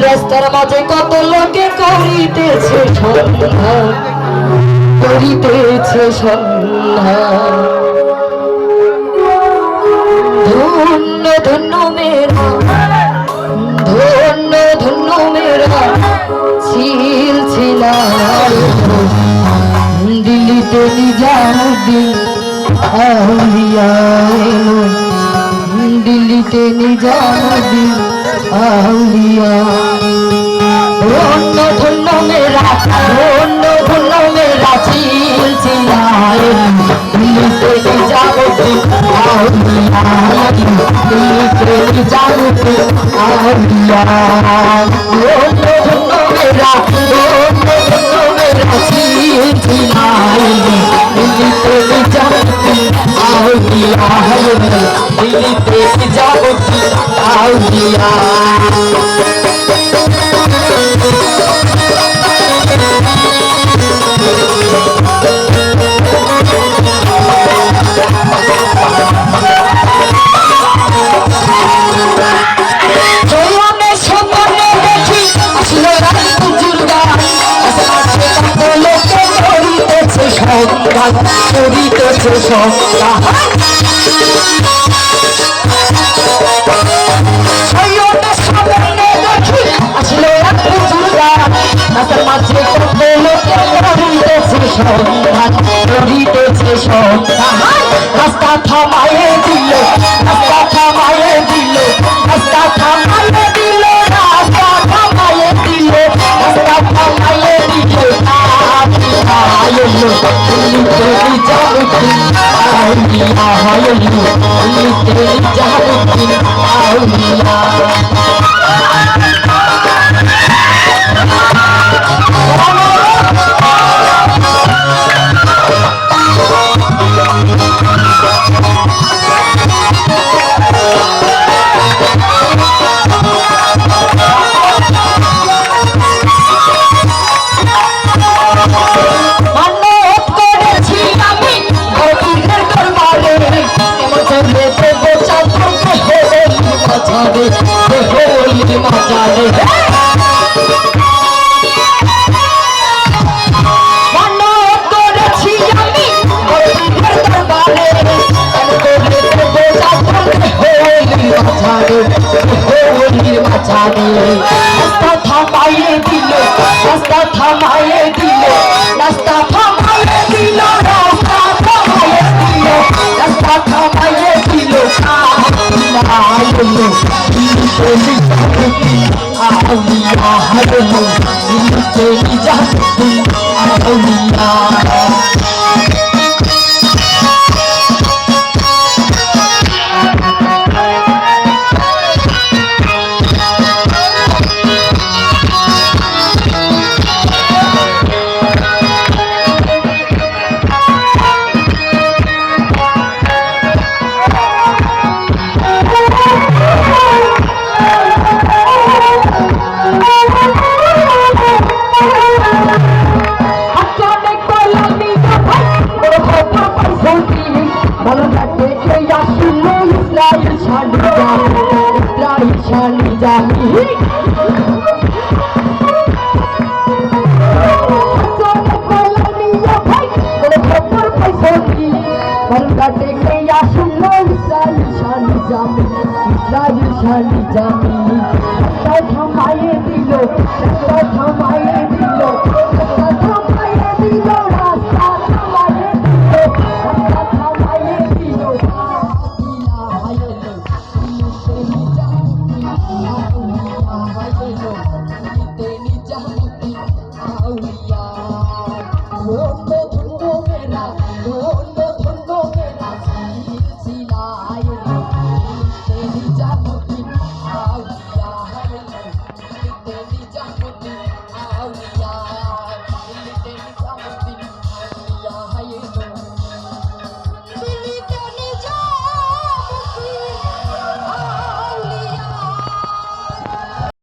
রাস্তার মাঝে কত লোকে করিতেছে সন্ধ্যা, করিতেছে সন্ধ্যা। ধন্য ধন্য মেরা, ধন্য ধন্য মেরা সিলসিলার দিল্লিতে নিজামুদ্দিন আউলিয়া এলো, দিল্লিতে নিজামুদ্দিন আউলিয়া। ধন্য ধন্য মেরা, ধন্য ধন্য মেরা সিলসিলার দিল্লিতে নিজামুদ্দিন আউলিয়া, দিল্লিতে নিজামুদ্দিন আউলিয়া। ধন্য ধন্য মেরা, ধন্য ধন্য মেরা সিলসিলার দিল্লিতে নিজামুদ্দিন আউলিয়া, দিল্লিতে নিজামুদ্দিন আউলিয়া। করিতেছে সন্ধ্যা, আসলে রাস্তার মাঝে কত লোকে করিতেছে সন্ধ্যা, করিতেছে সন্ধ্যা। রাস্তা থামাইয়ে দিল, রাস্তা থামাইয়ে দিল, রাস্তা থামাইয়ে দিল, রাস্তা থামাইয়ে দিল, রাস্তা থামাইয়ে দিল। দিল্লিতে নিজামুদ্দিন আউলিয়া, দিল্লিতে নিজামুদ্দিন আউলিয়া। রাস্তা থামাইয়ে দিল, রাস্তা থামাইয়ে দিল, রাস্তা থামাইয়ে দিল, রাস্তা থামাইয়ে দিল, রাস্তা থামাইয়ে দিল। আউলিয়া হলো, দিল্লিতে নিজামুদ্দিন আউলিয়া। থামাইয়ে দিল, থামাইয়ে